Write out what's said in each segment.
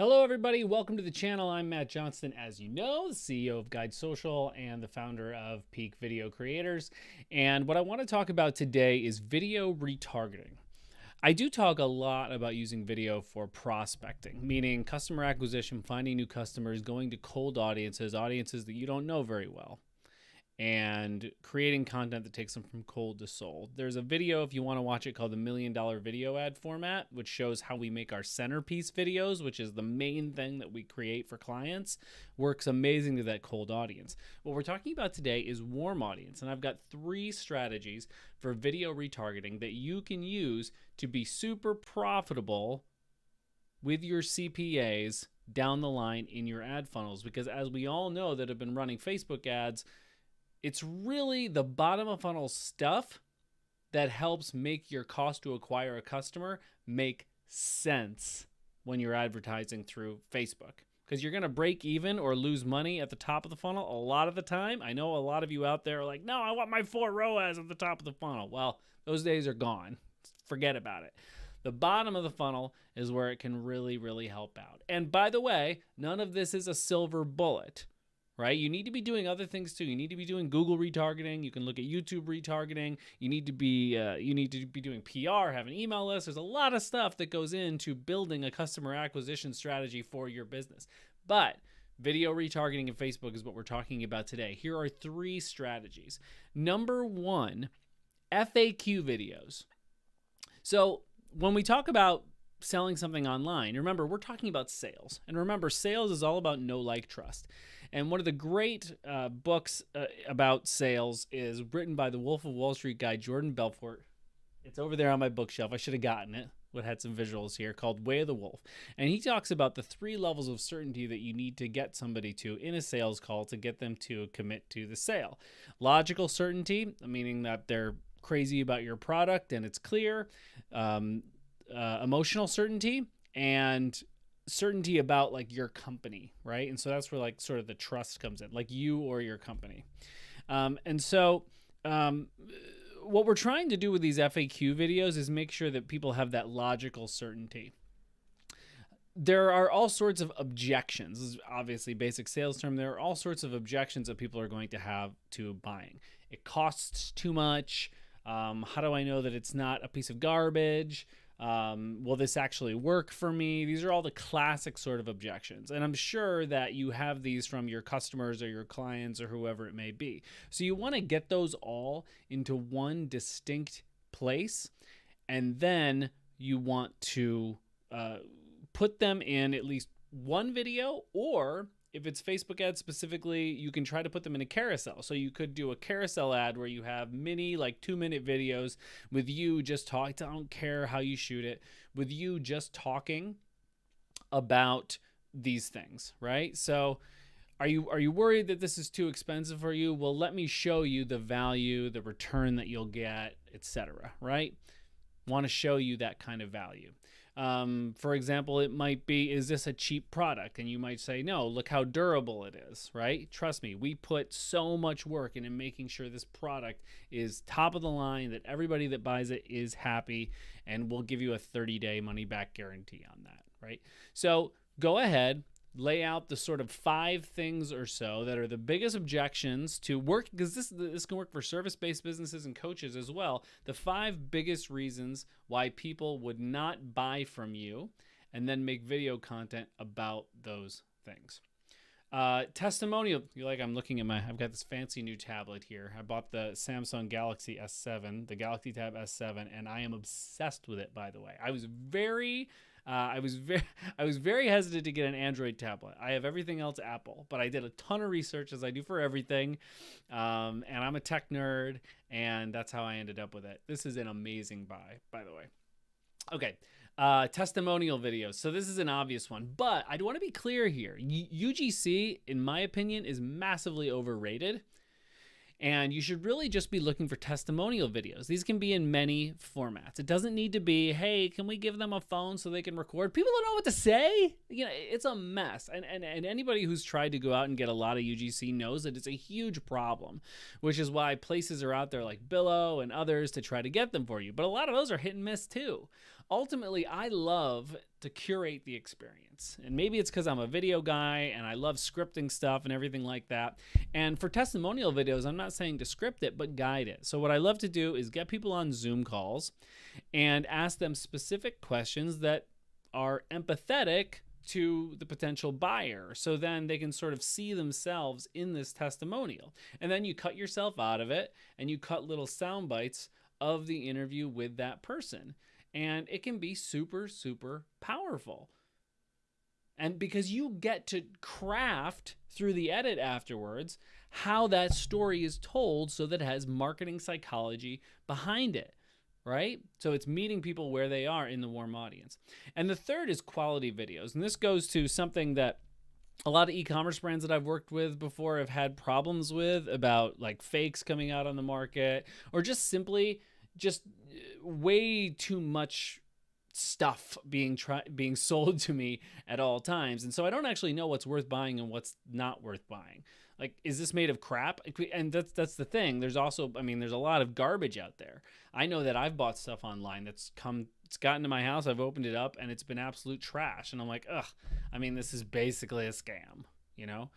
Hello, everybody. Welcome to the channel. I'm Matt Johnston, as you know, the CEO of Guide Social and the founder of Peak Video Creators. And what I want to talk about today is video retargeting. I do talk a lot about using video for prospecting, meaning customer acquisition, finding new customers, going to cold audiences that you don't know very well, and creating content that takes them from cold to sold. There's a video, if you want to watch it, called the $1 Million Video Ad Format, which shows how we make our centerpiece videos, which is the main thing that we create for clients. Works amazing to that cold audience. What we're talking about today is warm audience, and I've got 3 strategies for video retargeting that you can use to be super profitable with your CPAs down the line in your ad funnels. Because as we all know that have been running Facebook ads, it's really the bottom of funnel stuff that helps make your cost to acquire a customer make sense when you're advertising through Facebook. Because you're going to break even or lose money at the top of the funnel a lot of the time. I know a lot of you out there are like, no, I want my 4 ROAS at the top of the funnel. Well, those days are gone. Forget about it. The bottom of the funnel is where it can really, really help out. And by the way, none of this is a silver bullet. Right? You need to be doing other things too. You need to be doing Google retargeting. You can look at YouTube retargeting. You need to be doing PR, have an email list. There's a lot of stuff that goes into building a customer acquisition strategy for your business. But video retargeting in Facebook is what we're talking about today. Here are 3 strategies. Number 1, FAQ videos. So when we talk about selling something online, remember, we're talking about sales. And remember, sales is all about know, like, trust. And one of the great books about sales is written by the Wolf of Wall Street guy, Jordan Belfort. It's over there on my bookshelf. I should have gotten it. Would have had some visuals here, called Way of the Wolf. And he talks about the 3 levels of certainty that you need to get somebody to in a sales call to get them to commit to the sale. Logical certainty, meaning that they're crazy about your product and it's clear. Emotional certainty, and certainty about like your company, right? And so that's where like sort of the trust comes in, like you or your company. What we're trying to do with these FAQ videos is make sure that people have that logical certainty. There are all sorts of objections. This is obviously a basic sales term. There are all sorts of objections that people are going to have to buying. It costs too much. How do I know that it's not a piece of garbage? Will this actually work for me? These are all the classic sort of objections. And I'm sure that you have these from your customers or your clients or whoever it may be. So you want to get those all into one distinct place. And then you want to put them in at least one video, or if it's Facebook ads specifically, you can try to put them in a carousel. So you could do a carousel ad where you have mini, like 2-minute videos with you just talking. I don't care how you shoot it, with you just talking about these things, right? So are you worried that this is too expensive for you? Well, let me show you the value, the return that you'll get, etc., right? Want to show you that kind of value. For example, it might be, is this a cheap product? And you might say, no, look how durable it is, right? Trust me, we put so much work into making sure this product is top of the line, that everybody that buys it is happy, and we'll give you a 30-day money-back guarantee on that, right? So go ahead, lay out the sort of 5 things or so that are the biggest objections to work, because this can work for service-based businesses and coaches as well. The 5 biggest reasons why people would not buy from you, and then make video content about those things. Testimonial. You're like, I'm looking at I've got this fancy new tablet here. I bought the Samsung Galaxy S7, the Galaxy Tab S7, and I am obsessed with it, by the way. I was very hesitant to get an Android tablet. I have everything else Apple, but I did a ton of research, as I do for everything. And I'm a tech nerd, and that's how I ended up with it. This is an amazing buy, by the way. Okay. Testimonial videos. So this is an obvious one, but I want to be clear here. UGC, in my opinion, is massively overrated. And you should really just be looking for testimonial videos. These can be in many formats. It doesn't need to be, hey, can we give them a phone so they can record? People don't know what to say. You know, it's a mess. And anybody who's tried to go out and get a lot of UGC knows that it's a huge problem, which is why places are out there like Billo and others to try to get them for you. But a lot of those are hit and miss too. ultimately, I love to curate the experience. And maybe it's because I'm a video guy and I love scripting stuff and everything like that. And for testimonial videos, I'm not saying to script it, but guide it. So what I love to do is get people on Zoom calls and ask them specific questions that are empathetic to the potential buyer. So then they can sort of see themselves in this testimonial. And then you cut yourself out of it and you cut little sound bites of the interview with that person. And it can be super, super powerful. And because you get to craft through the edit afterwards how that story is told so that it has marketing psychology behind it, right? So it's meeting people where they are in the warm audience. And the third is quality videos. And this goes to something that a lot of e-commerce brands that I've worked with before have had problems with, about like fakes coming out on the market, or just simply just way too much stuff being sold to me at all times. And so I don't actually know what's worth buying and what's not worth buying. Like, is this made of crap? And that's the thing. There's also, I mean, there's a lot of garbage out there. I know that I've bought stuff online it's gotten to my house, I've opened it up, and it's been absolute trash. And I'm like, ugh, I mean, this is basically a scam, you know?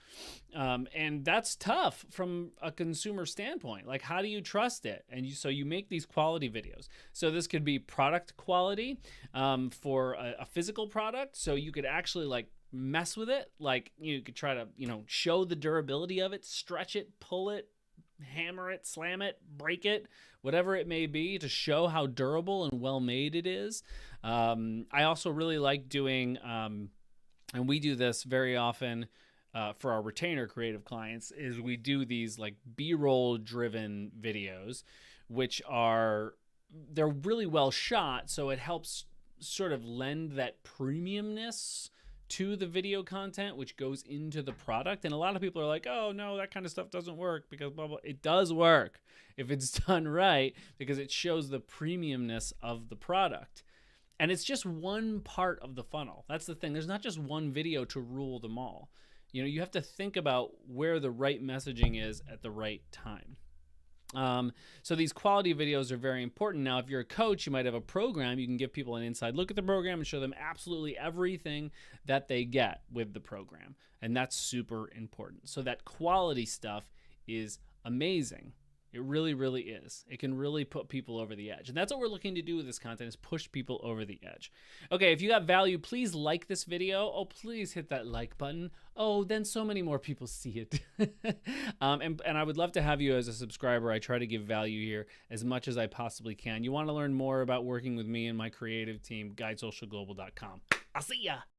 And that's tough from a consumer standpoint. Like, how do you trust it? And so you make these quality videos. So this could be product quality for a physical product. So you could actually like mess with it. Like, you could try to, show the durability of it, stretch it, pull it, hammer it, slam it, break it, whatever it may be, to show how durable and well made it is. I also really like doing, and we do this very often for our retainer creative clients, is we do these like B-roll driven videos, which they're really well shot. So it helps sort of lend that premiumness to the video content, which goes into the product. And a lot of people are like, oh no, that kind of stuff doesn't work because blah, blah. It does work if it's done right, because it shows the premiumness of the product. And it's just one part of the funnel. That's the thing. There's not just one video to rule them all. You have to think about where the right messaging is at the right time. So these quality videos are very important. Now, if you're a coach, you might have a program. You can give people an inside look at the program and show them absolutely everything that they get with the program. And that's super important. So that quality stuff is amazing. It really, really is. It can really put people over the edge. And that's what we're looking to do with this content, is push people over the edge. Okay, if you got value, please like this video. Oh, please hit that like button. Oh, then so many more people see it. And I would love to have you as a subscriber. I try to give value here as much as I possibly can. You want to learn more about working with me and my creative team, GuideSocialGlobal.com. I'll see ya.